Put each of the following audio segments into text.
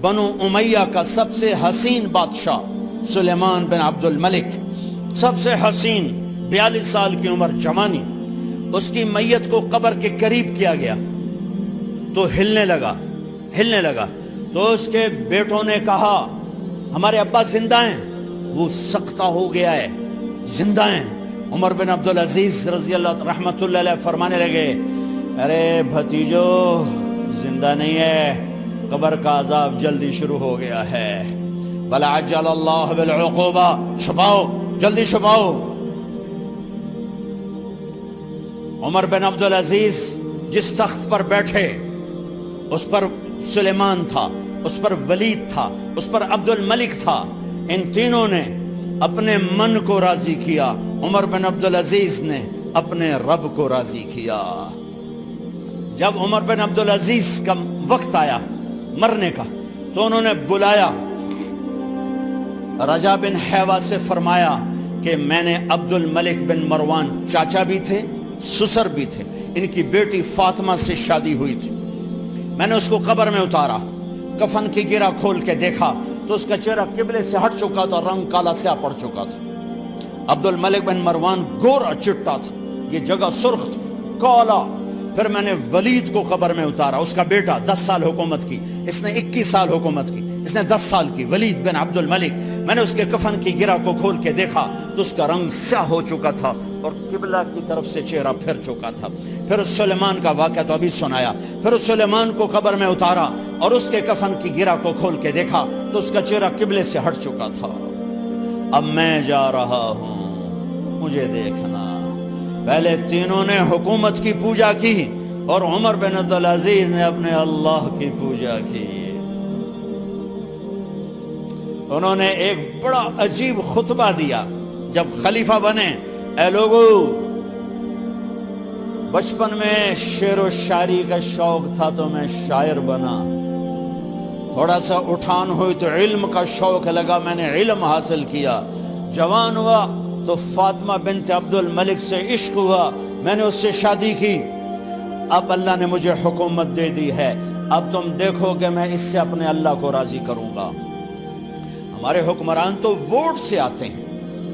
بنو امیہ کا سب سے حسین بادشاہ سلیمان بن عبد الملک، سب سے حسین، 42 سال کی عمر، جوانی، اس کی میت کو قبر کے قریب کیا گیا تو ہلنے لگا تو اس کے بیٹوں نے کہا ہمارے ابا زندہ ہیں، وہ سختہ ہو گیا ہے، زندہ ہیں۔ عمر بن عبدالعزیز رضی اللہ رحمت اللہ علیہ فرمانے لگے ارے بھتیجو زندہ نہیں ہے، قبر کا عذاب جلدی شروع ہو گیا ہے، بل عجل اللہ بالعقوبہ، چھپاؤ، جلدی چھپاؤ۔ عمر بن عبدالعزیز جس تخت پر بیٹھے اس پر سلیمان تھا، اس پر ولید تھا، اس پر عبد الملک تھا، ان تینوں نے اپنے من کو راضی کیا، عمر بن عبدالعزیز نے اپنے رب کو راضی کیا۔ جب عمر بن عبدالعزیز کا وقت آیا مرنے کا تو انہوں نے بلایا رجا بن حیوہ سے، فرمایا کہ میں نے عبد الملک بن مروان چاچا بھی تھے، سسر بھی تھے، ان کی بیٹی فاطمہ سے شادی ہوئی تھی، میں نے اس کو قبر میں اتارا، کفن کی گرہ کھول کے دیکھا تو اس کا چہرہ قبلے سے ہٹ چکا تھا، رنگ کالا سیاہ پڑ چکا تھا۔ عبد الملک بن مروان گورا چٹا تھا، یہ جگہ سرخ تھی، کالا۔ پھر میں نے ولید کو قبر میں اتارا، اس کا بیٹا 10 سال حکومت کی، اس نے 21 سال حکومت کی، اس نے 10 سال کی، ولید بن عبد الملک۔ میں نے اس کے کفن کی گرہ کو کھول کے دیکھا تو اس کا رنگ سیاہ ہو چکا تھا اور قبلہ کی طرف سے چہرہ پھر چکا تھا۔ پھر اس سلیمان کا واقعہ تو ابھی سنایا، پھر اس سلیمان کو قبر میں اتارا اور اس کے کفن کی گرہ کو کھول کے دیکھا تو اس کا چہرہ قبلے سے ہٹ چکا تھا۔ اب میں جا رہا ہوں، مجھے دیکھنا۔ پہلے تینوں نے حکومت کی پوجا کی اور عمر بن عبدالعزیز نے اپنے اللہ کی پوجا کی۔ انہوں نے ایک بڑا عجیب خطبہ دیا جب خلیفہ بنے، اے لوگو، بچپن میں شعر و شاعری کا شوق تھا تو میں شاعر بنا، تھوڑا سا اٹھان ہوئی تو علم کا شوق لگا، میں نے علم حاصل کیا، جوان ہوا تو فاطمہ بنت عبد الملک سے عشق ہوا، میں نے اس سے شادی کی، اب اللہ نے مجھے حکومت دے دی ہے، اب تم دیکھو کہ میں اس سے اپنے اللہ کو راضی کروں گا۔ ہمارے حکمران تو ووٹ سے آتے ہیں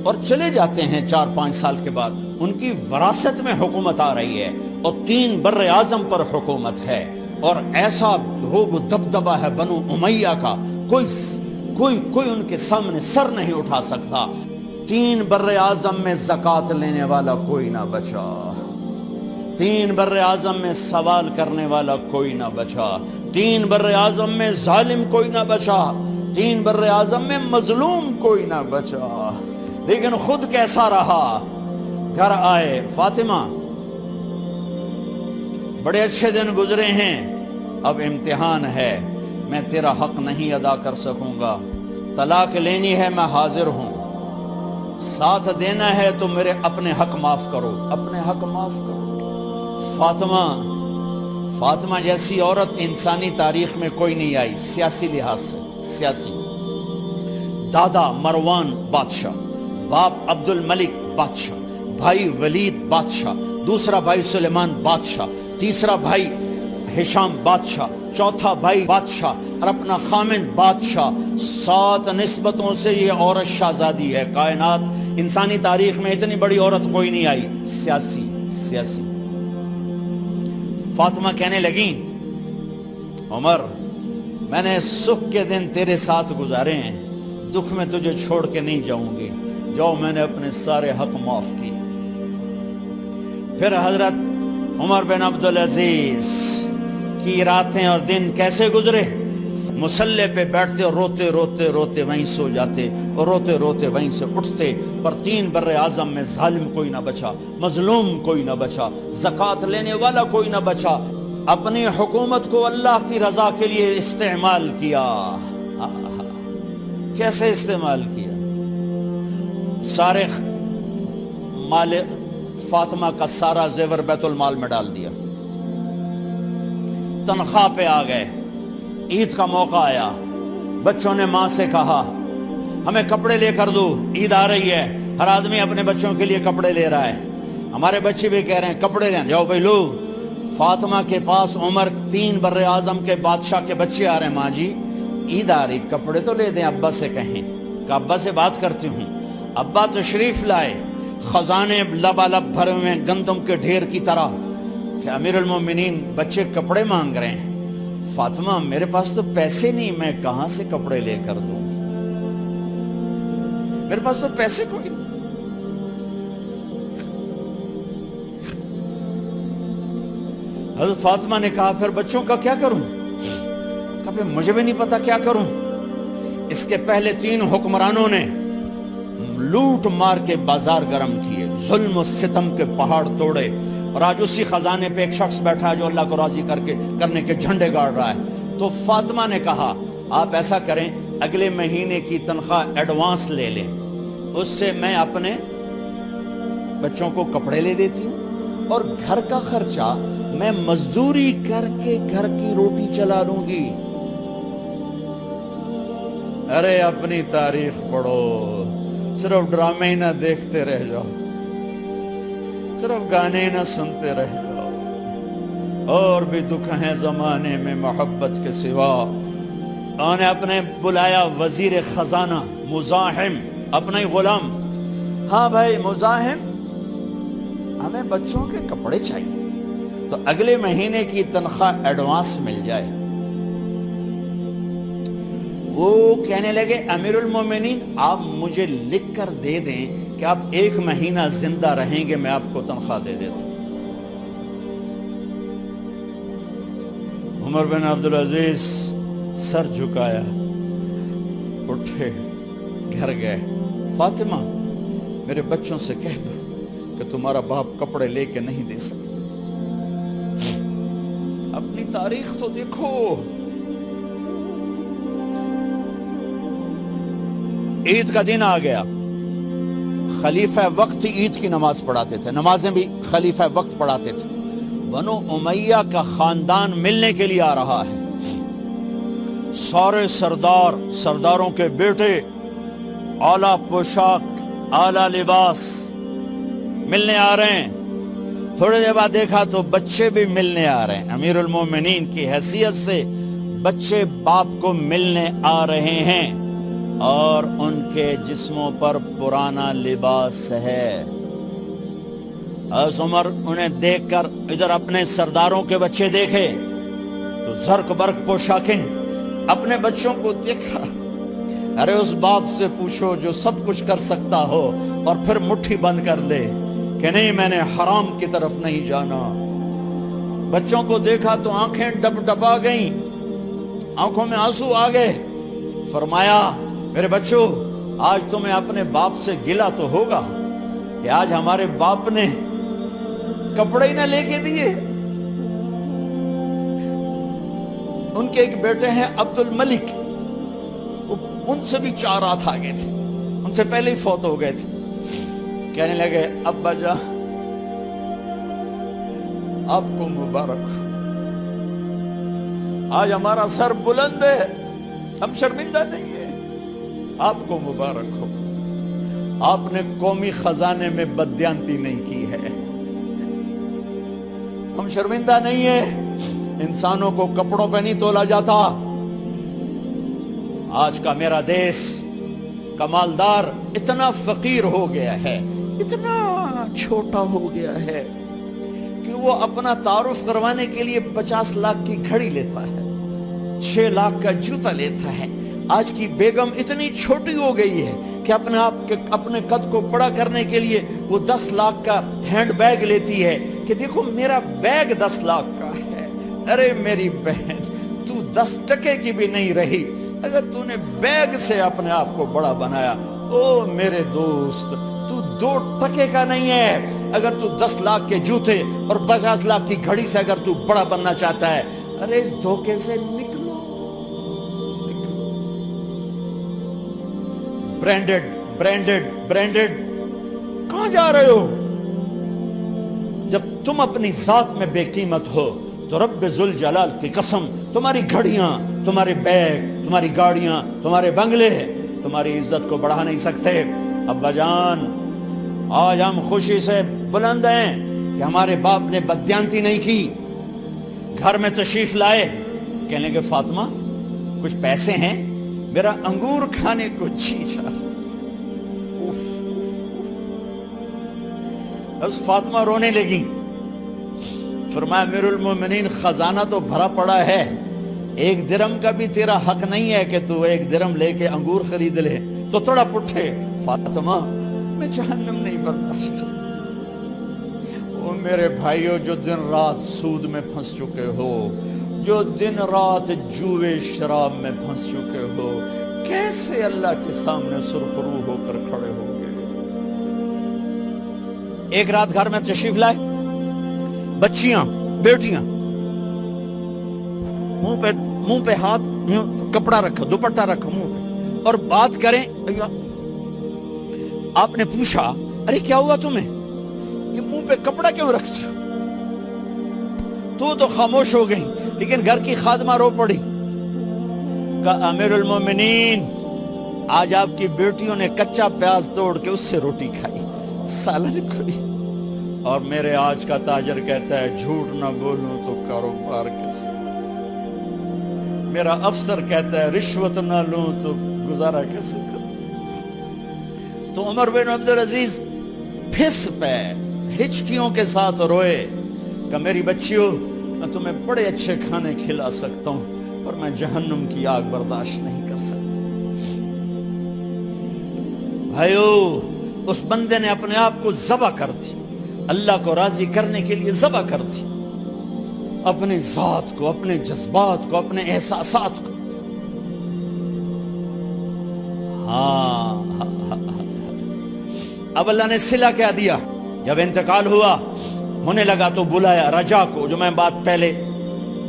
اور چلے جاتے ہیں 4-5 سال کے بعد، ان کی وراثت میں حکومت آ رہی ہے اور 3 بر اعظم پر حکومت ہے، اور ایسا روب و دبدبہ ہے بنو امیہ کا، کوئی ان کے سامنے سر نہیں اٹھا سکتا۔ 3 بر اعظم میں زکوٰۃ لینے والا کوئی نہ بچا، 3 بر اعظم میں سوال کرنے والا کوئی نہ بچا، 3 بر اعظم میں ظالم کوئی نہ بچا، 3 بر اعظم میں مظلوم کوئی نہ بچا۔ لیکن خود کیسا رہا؟ گھر آئے، فاطمہ بڑے اچھے دن گزرے ہیں، اب امتحان ہے، میں تیرا حق نہیں ادا کر سکوں گا، طلاق لینی ہے میں حاضر ہوں، ساتھ دینا ہے تو میرے اپنے حق معاف کرو، اپنے حق معاف کرو۔ فاطمہ جیسی عورت انسانی تاریخ میں کوئی نہیں آئی، سیاسی لحاظ سے، سیاسی۔ دادا مروان بادشاہ، باپ عبد الملک بادشاہ، بھائی ولید بادشاہ، دوسرا بھائی سلیمان بادشاہ، تیسرا بھائی ہشام بادشاہ، چوتھا بھائی بادشاہ اور اپنا خامند بادشاہ، 7 نسبتوں سے یہ عورت شہزادی ہے۔ کائنات انسانی تاریخ میں اتنی بڑی عورت کوئی نہیں آئی، سیاسی۔ فاطمہ کہنے لگیں عمر، میں نے سکھ کے دن تیرے ساتھ گزارے ہیں، دکھ میں تجھے چھوڑ کے نہیں جاؤں گی، جو میں نے اپنے سارے حق معاف کیے۔ پھر حضرت عمر بن عبدالعزیز کی راتیں اور دن کیسے گزرے؟ مصلے پہ بیٹھتے اور روتے وہیں سو جاتے اور روتے وہیں سے اٹھتے، پر 3 بر اعظم میں ظالم کوئی نہ بچا، مظلوم کوئی نہ بچا، زکوٰۃ لینے والا کوئی نہ بچا، اپنی حکومت کو اللہ کی رضا کے لیے استعمال کیا۔ کیسے استعمال کیا؟ سارے مال فاطمہ کا سارا زیور بیت المال میں ڈال دیا، تنخواہ پہ آ گئے، عید کا موقع آیا، بچوں نے ماں سے کہا ہمیں کپڑے لے کر دو، عید آ رہی ہے، ہر آدمی اپنے بچوں کے لیے کپڑے لے رہا ہے، ہمارے بچے بھی کہہ رہے ہیں کپڑے لیں، جاؤ بھائی لو۔ فاطمہ کے پاس عمر 3 بر اعظم کے بادشاہ کے بچے آ رہے ہیں، ماں جی عید آ رہی، کپڑے تو لے دیں، ابا سے کہیں کہ ابا سے بات کرتی ہوں۔ ابا تشریف لائے، خزانے لبالب بھرے ہوئے ہیں گندم کے ڈھیر کی طرح، کہ امیر المومنین بچے کپڑے مانگ رہے ہیں۔ فاطمہ میرے پاس تو پیسے نہیں، میں کہاں سے کپڑے لے کر دوں، میرے پاس تو پیسے کوئی نہیں۔ حضرت فاطمہ نے کہا پھر بچوں کا کیا کروں؟ کہا پھر مجھے بھی نہیں پتا کیا کروں۔ اس کے پہلے 3 حکمرانوں نے لوٹ مار کے بازار گرم کیے، ظلم و ستم کے پہاڑ توڑے، اور آج اسی خزانے پہ ایک شخص بیٹھا ہے جو اللہ کو راضی کرنے کے جھنڈے گاڑ رہا ہے۔ تو فاطمہ نے کہا آپ ایسا کریں، اگلے مہینے کی تنخواہ ایڈوانس لے لیں، اس سے میں اپنے بچوں کو کپڑے لے دیتی ہوں، اور گھر کا خرچہ میں مزدوری کر کے گھر کی روٹی چلا دوں گی۔ ارے اپنی تاریخ پڑھو، صرف ڈرامے ہی نہ دیکھتے رہ جاؤ، صرف گانے ہی نہ سنتے رہ جاؤ، اور بھی دکھ ہیں زمانے میں محبت کے سوا۔ انہوں نے اپنے بلایا وزیر خزانہ مزاحم، اپنا ہی غلام، ہاں بھائی مزاحم، ہمیں بچوں کے کپڑے چاہیے، تو اگلے مہینے کی تنخواہ ایڈوانس مل جائے۔ وہ کہنے لگے امیر المومنین آپ مجھے لکھ کر دے دیں کہ آپ 1 مہینہ زندہ رہیں گے، میں آپ کو تنخواہ دے دیتا ہوں۔ عمر بن عبدالعزیز سر جھکایا، اٹھے، گھر گئے، فاطمہ میرے بچوں سے کہہ دو کہ تمہارا باپ کپڑے لے کے نہیں دے سکتا۔ اپنی تاریخ تو دیکھو، عید کا دن آ گیا، خلیفہ وقت عید کی نماز پڑھاتے تھے، نمازیں بھی خلیفہ وقت پڑھاتے تھے۔ بنو امیہ کا خاندان ملنے کے لیے آ رہا ہے، سارے سرداروں کے بیٹے اعلیٰ پوشاک، اعلیٰ لباس ملنے آ رہے ہیں۔ تھوڑے دیر بعد دیکھا تو بچے بھی ملنے آ رہے ہیں، امیر المومنین کی حیثیت سے بچے باپ کو ملنے آ رہے ہیں، اور ان کے جسموں پر پرانا لباس ہے۔ حضرت عمر انہیں دیکھ کر ادھر اپنے سرداروں کے بچے دیکھے تو زرق برق پوشاکیں، اپنے بچوں کو دیکھا۔ ارے اس باپ سے پوچھو جو سب کچھ کر سکتا ہو اور پھر مٹھی بند کر لے کہ نہیں میں نے حرام کی طرف نہیں جانا۔ بچوں کو دیکھا تو آنکھیں ڈب ڈبا گئیں، آنکھوں میں آنسو آ گئے۔ فرمایا میرے بچوں آج تمہیں اپنے باپ سے گلہ تو ہوگا کہ آج ہمارے باپ نے کپڑے ہی نہ لے کے دیے۔ ان کے ایک بیٹے ہیں عبد الملک، ان سے بھی 4 ہاتھ آگے تھے، ان سے پہلے ہی فوت ہو گئے تھے۔ کہنے لگے ابا جان آپ کو مبارک ہو، آج ہمارا سر بلند ہے، ہم شرمندہ نہیں ہیں، آپ کو مبارک ہو، آپ نے قومی خزانے میں بددیانتی نہیں کی ہے، ہم شرمندہ نہیں ہیں، انسانوں کو کپڑوں پہ نہیں تولا جاتا۔ آج کا میرا دیس کا مالدار اتنا فقیر ہو گیا ہے، اتنا چھوٹا ہو گیا ہے کہ وہ اپنا تعارف کروانے کے لیے 50 لاکھ کی گھڑی لیتا ہے، 6 لاکھ کا جوتا لیتا ہے۔ آج کی بیگم اتنی چھوٹی ہو گئی ہے کہ اپنے قد کو بڑا کرنے کے لیے وہ 10 لاکھ کا ہینڈ بیگ لیتی ہے کہ دیکھو میرا بیگ 10 لاکھ کا ہے۔ ارے میری بہن تو 10 ٹکے کی بھی نہیں رہی اگر تو نے بیگ سے اپنے آپ کو بڑا بنایا۔ او میرے دوست تو 2 ٹکے کا نہیں ہے اگر تو 10 لاکھ کے جوتے اور 50 لاکھ کی گھڑی سے اگر تو بڑا بننا چاہتا ہے۔ ارے اس دھوکے سے نکلو۔ برینڈڈ کہاں جا رہے ہو؟ جب تم اپنی ذات میں بے قیمت ہو تو رب ذوالجلال کی قسم تمہاری گھڑیاں، تمہارے بیگ، تمہاری گاڑیاں، تمہارے بنگلے تمہاری عزت کو بڑھا نہیں سکتے۔ ابا جان آج ہم خوشی سے بلند ہیں کہ ہمارے باپ نے بددیانتی نہیں کی۔ گھر میں تشریف لائے، کہنے لگے فاطمہ کچھ پیسے ہیں، میرا انگور کھانے کو جی چاہ رہا۔ بس فاطمہ رونے لگی، فرمایا امیر المومنین خزانہ تو بھرا پڑا ہے، 1 درم کا بھی تیرا حق نہیں ہے کہ تو 1 درم لے کے انگور خرید لے۔ تو تڑپ اٹھے، فاطمہ میں جہنم نہیں برداشت کر سکتا۔ وہ میرے بھائیو جو دن رات سود میں پھنس چکے ہو، جو دن رات جوے شراب میں پھنس چکے ہو، کیسے اللہ کے سامنے سرخرو ہو کر کھڑے ہو گے؟ ایک رات گھر میں تشریف لائے، بچیاں بیٹیاں، منہ پہ ہاتھ، کپڑا رکھا، دوپٹہ رکھا منہ پہ، اور بات کریں۔ آپ نے پوچھا ارے کیا ہوا تمہیں، یہ منہ پہ کپڑا کیوں رکھتی ہو؟ تو خاموش ہو گئی، لیکن گھر کی خادمہ رو پڑی، کہا امیر المومنین آج آپ کی بیٹیوں نے کچا پیاز توڑ کے اس سے روٹی کھائی، سالن کھائی، اور میرے آج کا تاجر کہتا ہے جھوٹ نہ بولوں تو کاروبار کیسے، میرا افسر کہتا ہے رشوت نہ لوں تو گزارا کیسے کروں۔ تو عمر بن عبدالعزیز پھس پہ ہچکیوں کے ساتھ روئے کہ میری بچیوں میں تمہیں بڑے اچھے کھانے کھلا سکتا ہوں، پر میں جہنم کی آگ برداشت نہیں کر سکتا۔ بھائیو، اس بندے نے اپنے آپ کو ذبح کر دی، اللہ کو راضی کرنے کے لیے ذبح کر دی، اپنے ذات کو، اپنے جذبات کو، اپنے احساسات کو۔ اب اللہ نے صلہ کیا دیا، جب انتقال ہوا ہونے لگا تو بلایا رجا کو، جو میں بات پہلے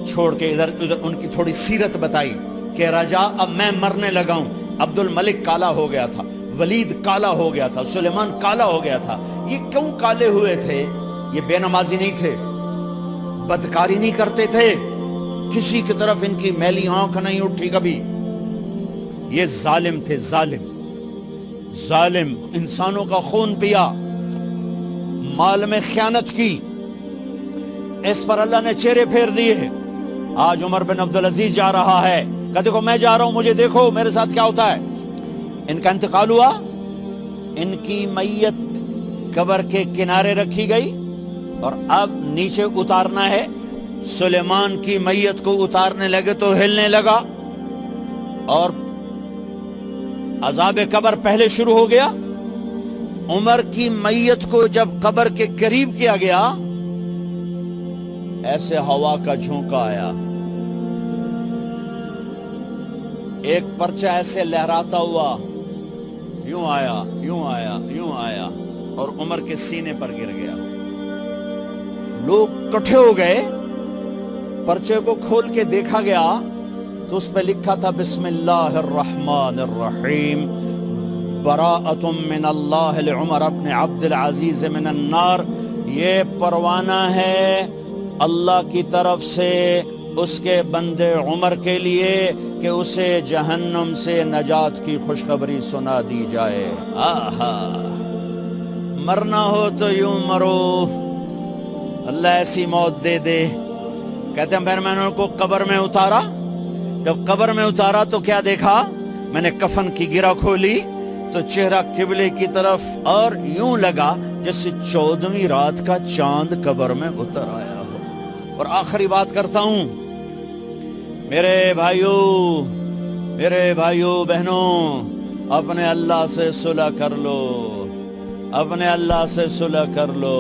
چھوڑ کے ادھر ان کی تھوڑی سیرت بتائی کہ رجا اب میں مرنے لگا ہوں۔ عبد الملک کالا ہو گیا تھا، ولید کالا ہو گیا تھا، سلیمان کالا ہو گیا تھا۔ یہ کیوں کالے ہوئے تھے؟ یہ بے نمازی نہیں تھے، بدکاری نہیں کرتے تھے، کسی کی طرف ان کی میلی آنکھ نہیں اٹھی کبھی۔ یہ ظالم تھے، ظالم، انسانوں کا خون پیا، مال میں خیانت کی، اس پر اللہ نے چہرے پھیر دیے۔ آج عمر بن عبدالعزیز جا رہا ہے کہ دیکھو میں جا رہا ہوں، مجھے دیکھو میرے ساتھ کیا ہوتا ہے۔ ان کا انتقال ہوا، ان کی میت قبر کے کنارے رکھی گئی، اور اب نیچے اتارنا ہے۔ سلیمان کی میت کو اتارنے لگے تو ہلنے لگا، اور عذاب قبر پہلے شروع ہو گیا۔ عمر کی میت کو جب قبر کے قریب کیا گیا، ایسے ہوا کا جھونکا آیا، ایک پرچہ ایسے لہراتا ہوا یوں آیا، یوں آیا، یوں آیا، اور عمر کے سینے پر گر گیا۔ لوگ کٹھے ہو گئے، پرچے کو کھول کے دیکھا گیا تو اس پہ لکھا تھا بسم اللہ الرحمن الرحیم، براءۃ من اللہ لعمر ابن عبد العزیز من النار۔ یہ پروانہ ہے اللہ کی طرف سے اس کے بندے عمر کے لیے کہ اسے جہنم سے نجات کی خوشخبری سنا دی جائے۔ آہا، مرنا ہو تو یوں مرو، اللہ ایسی موت دے دے۔ کہتے ہیں پھر میں نے ان کو قبر میں اتارا، جب قبر میں اتارا تو کیا دیکھا؟ میں نے کفن کی گرہ کھولی تو چہرہ قبلے کی طرف، اور یوں لگا جیسے 14ویں رات کا چاند قبر میں اتر آیا ہو۔ اور آخری بات کرتا ہوں، میرے بھائیوں بہنوں، اپنے اللہ سے صلح کر لو، اپنے اللہ سے صلح کر لو۔